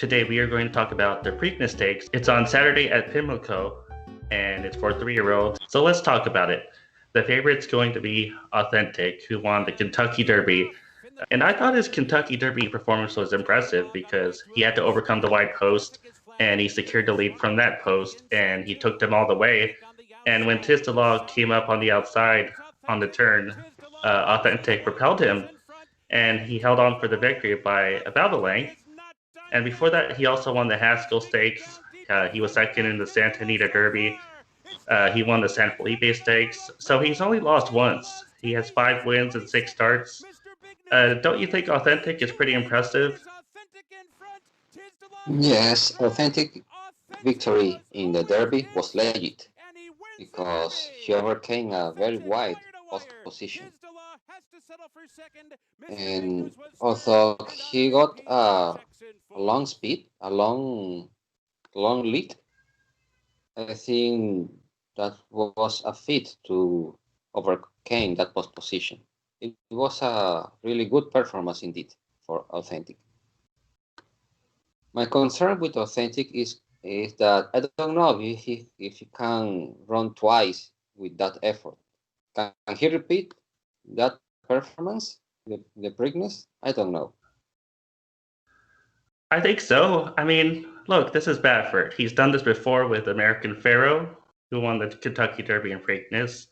Today we are going to talk about the Preakness Stakes. It's on Saturday at Pimlico, and it's for 3-year-olds. So let's talk about it. The favorite's going to be Authentic, who won the Kentucky Derby. And I thought his Kentucky Derby performance was impressive because he had to overcome the wide post, and he secured the lead from that post, and he took them all the way. And when Tisdalaw came up on the outside on the turn, Authentic propelled him, and he held on for the victory by about a length. And before that, he also won the Haskell Stakes. He was second in the Santa Anita Derby. He won the San Felipe Stakes. So he's only lost once. He has 5 wins and 6 starts. Don't you think Authentic is pretty impressive? Yes, authentic victory in the Derby was legit because he overcame a very wide post position. And although he got a long speed, a long lead, I think that was a feat to overcome that post position. It was a really good performance indeed for authentic. My concern with authentic is that I don't know if he can run twice with that effort. Can he repeat that performance, the Preakness? I don't know. I think so. I mean, look, this is Badford. He's done this before with American Pharaoh, who won the Kentucky Derby and Preakness.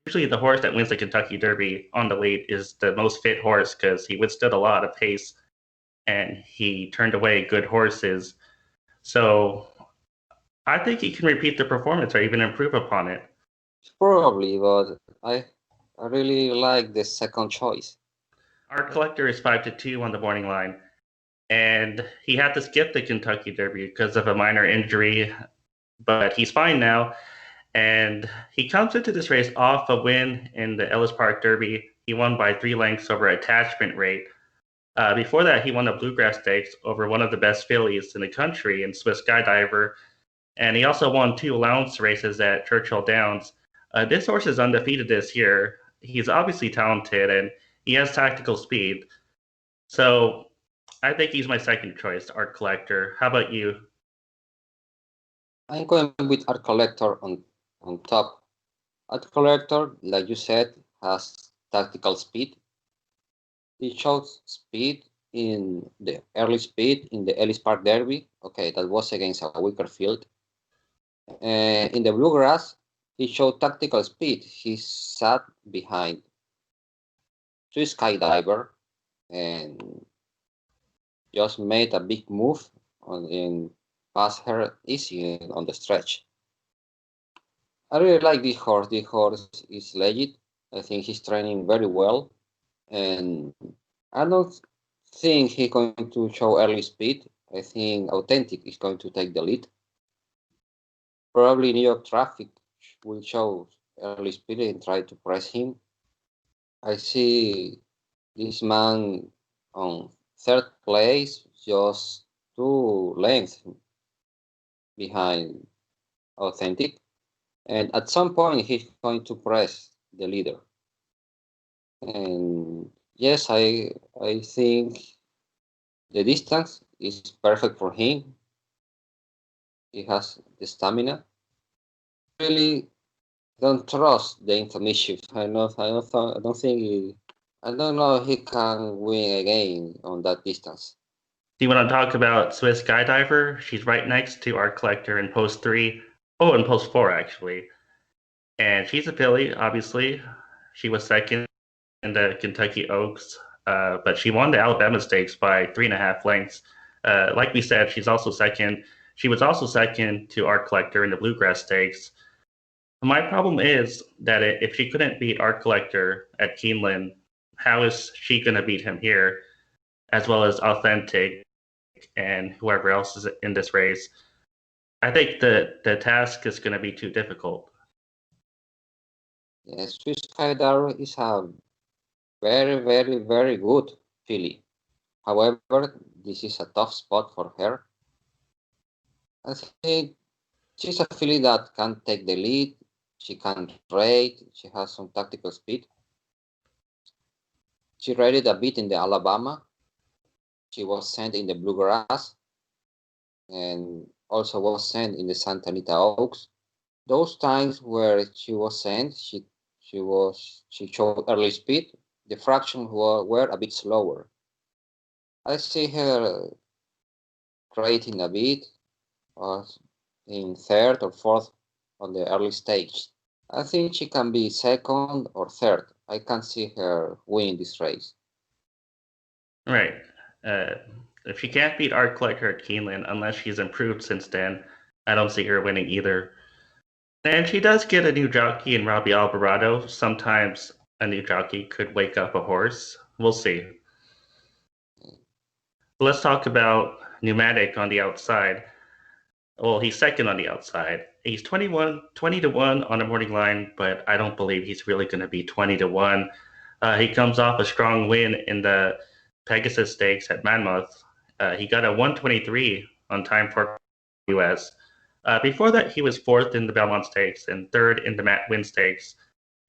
Usually, the horse that wins the Kentucky Derby on the late is the most fit horse because he withstood a lot of pace and he turned away good horses. So I think he can repeat the performance or even improve upon it. Probably, but I really like the second choice. Our collector is 5-2 on the morning line, and he had to skip the Kentucky Derby because of a minor injury, but he's fine now. And he comes into this race off a win in the Ellis Park Derby. He won by 3 lengths over attachment rate. Before that, he won the Bluegrass Stakes over one of the best fillies in the country in Swiss Skydiver. And he also won 2 allowance races at Churchill Downs. This horse is undefeated this year. He's obviously talented and he has tactical speed. So I think he's my second choice, Art Collector. How about you? I'm going with Art Collector on top. Art Collector, like you said, has tactical speed. He showed speed in the early speed in the Ellis Park Derby. Okay, that was against a weaker field. In the Bluegrass, he showed tactical speed. He sat behind Swiss Skydiver and just made a big move and passed her easy on the stretch. I really like this horse. This horse is legit. I think he's training very well. And I don't think he's going to show early speed. I think Authentic is going to take the lead. Probably New York traffic will show early speed and try to press him. I see this man on 3rd place, just 2 lengths behind Authentic. And at some point, he's going to press the leader. And yes, I think the distance is perfect for him. He has the stamina. Really don't trust the information. I don't think I don't know if he can win again on that distance. Do you want to talk about Swiss Skydiver? She's right next to Art Collector in post 3. Oh, in post 4, actually. And she's a filly, obviously. She was second in the Kentucky Oaks, but she won the Alabama Stakes by 3.5 lengths. Like we said, she's also second. She was also second to Art Collector in the Bluegrass Stakes. My problem is that if she couldn't beat Art Collector at Keeneland, how is she going to beat him here, as well as Authentic and whoever else is in this race? I think the task is going to be too difficult. Yes, Swiss Skydiver is a very good filly. However, this is a tough spot for her. I think she's a filly that can take the lead. She can trade. She has some tactical speed. She rated a bit in the Alabama. She was sent in the Bluegrass. and also was sent in the Santa Anita Oaks. Those times where she was sent, she showed early speed. The fractions were a bit slower. I see her creating a bit in third or fourth on the early stage. I think she can be second or third. I can see her winning this race. Right. Uh, if she can't beat Art Collector at Keeneland, unless she's improved since then, I don't see her winning either. And she does get a new jockey in Robbie Alvarado. Sometimes a new jockey could wake up a horse. We'll see. Let's talk about Pneumatic on the outside. Well, he's second on the outside. He's 20 to 1 on the morning line, but I don't believe he's really going to be 20 to 1. He comes off a strong win in the Pegasus Stakes at Monmouth. He got a 123 on time for US. Before that, he was fourth in the Belmont Stakes and third in the Matt Win Stakes.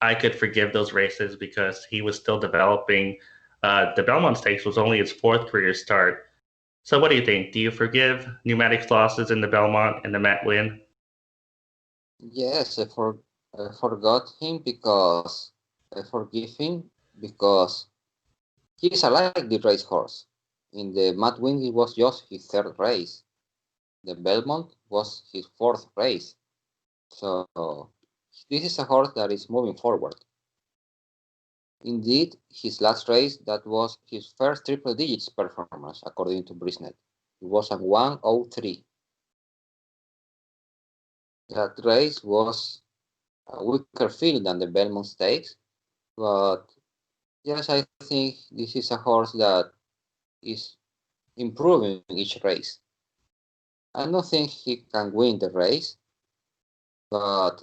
I could forgive those races because he was still developing. The Belmont Stakes was only his fourth career start. So what do you think? Do you forgive Pneumatic's losses in the Belmont and the Matt Win? Yes, I forgot him because I forgive him because he's a likely racehorse. In the Mad Wing, it was just his third race. The Belmont was his fourth race. So this is a horse that is moving forward. Indeed, his last race, that was his first triple digits performance, according to Brisnet. It was a 103. That race was a weaker field than the Belmont Stakes, but yes, I think this is a horse that is improving each race. I don't think he can win the race, but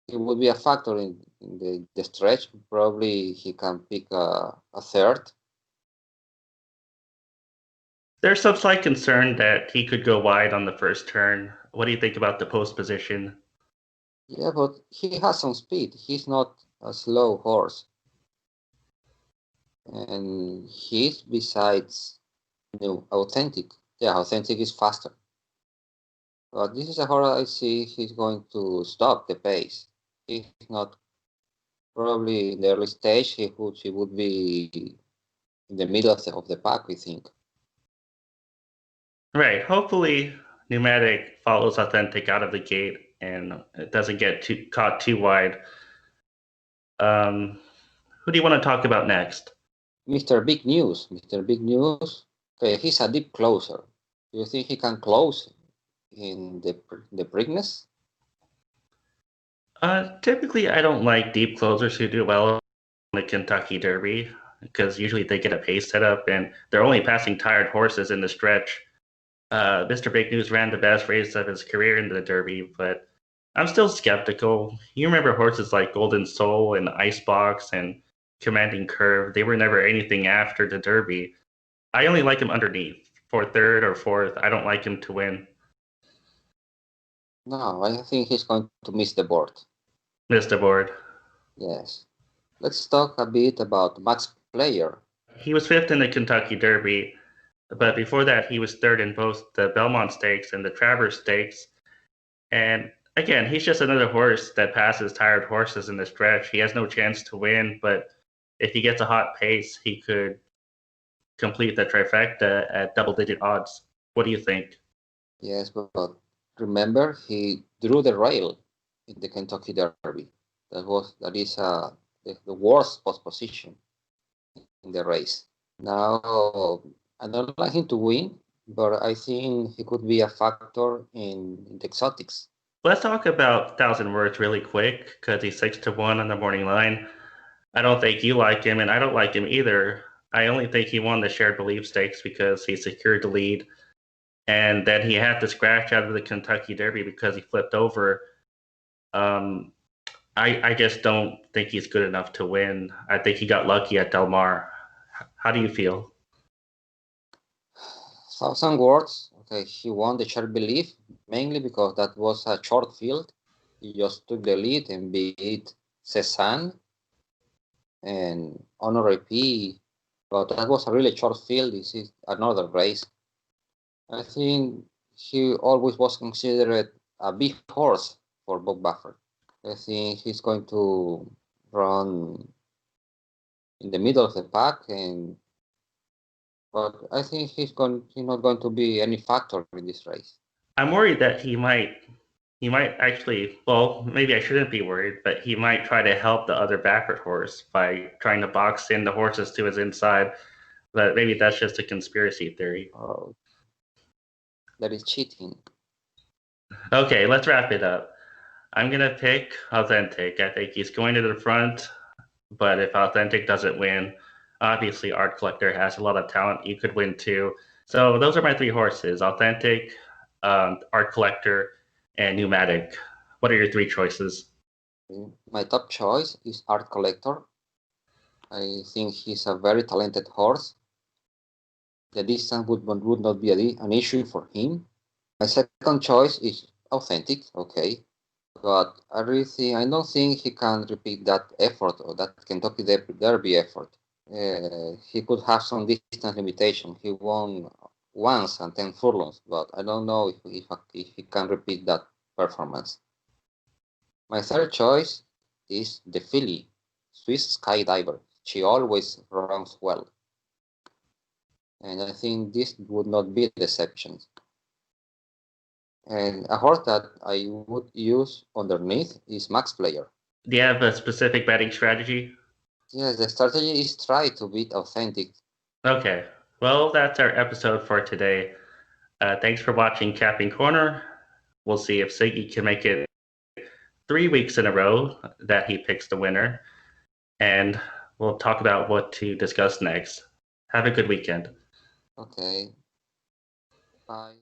it would be a factor in the stretch. Probably he can pick a third. There's some slight concern that he could go wide on the first turn. What do you think about the post position? Yeah, but he has some speed. He's not a slow horse. And he's besides authentic. Yeah, authentic is faster. But this is a horse I see he's going to stop the pace. He's not probably in the early stage. He would be in the middle of the pack, we think. Right. Hopefully, Pneumatic follows Authentic out of the gate and it doesn't get caught too wide. Who do you want to talk about next? Mr. Big News. Mr. Big News. Okay, he's a deep closer. Do you think he can close in the Preakness? Typically, I don't like deep closers who do well in the Kentucky Derby because usually they get a pace setup and they're only passing tired horses in the stretch. Mr. Big News ran the best race of his career in the Derby, but I'm still skeptical. You remember horses like Golden Soul and Icebox and Commanding Curve. They were never anything after the Derby. I only like him underneath for third or fourth. I don't like him to win. No, I think he's going to miss the board. Missed the board. Yes. Let's talk a bit about Max Player. He was fifth in the Kentucky Derby, but before that, he was third in both the Belmont Stakes and the Travers Stakes. And again, he's just another horse that passes tired horses in the stretch. He has no chance to win, but if he gets a hot pace, he could complete the trifecta at double-digit odds. What do you think? Yes, but remember he drew the rail in the Kentucky Derby. That is the worst post position in the race. Now I don't like him to win, but I think he could be a factor in the exotics. Let's talk about Thousand Words really quick because he's 6 to 1 on the morning line. I don't think you like him, and I don't like him either. I only think he won the shared belief stakes because he secured the lead, and then he had to scratch out of the Kentucky Derby because he flipped over. I just don't think he's good enough to win. I think he got lucky at Del Mar. How do you feel? Thousand Words. Okay, he won the shared belief mainly because that was a short field. He just took the lead and beat Cezanne and Honor P. But that was a really short field. This is another race. I think he always was considered a big horse for Bob Baffert. I think he's going to run in the middle of the pack, but I think he's not going to be any factor in this race. I'm worried that he might actually, well, maybe I shouldn't be worried, but he might try to help the other Baffert horse by trying to box in the horses to his inside. But maybe that's just a conspiracy theory. That is cheating. Okay, let's wrap it up. I'm going to pick Authentic. I think he's going to the front, but if Authentic doesn't win, obviously Art Collector has a lot of talent. He could win too. So those are my three horses: Authentic, Art Collector, and Pneumatic. What are your three choices? My top choice is Art Collector. I think he's a very talented horse. The distance would not be an issue for him. My second choice is Authentic, okay. But I don't think he can repeat that effort or that Kentucky Derby effort. He could have some distance limitation. He won once and 10 furlongs, but I don't know if he can repeat that performance. My third choice is the filly, Swiss Skydiver. She always runs well. And I think this would not be the exception. And a horse that I would use underneath is Max Player. Do you have a specific betting strategy? Yes, the strategy is try to beat Authentic. Okay. Well, that's our episode for today. Thanks for watching Capping Corner. We'll see if Siggy can make it 3 weeks in a row that he picks the winner. And we'll talk about what to discuss next. Have a good weekend. Okay. Bye.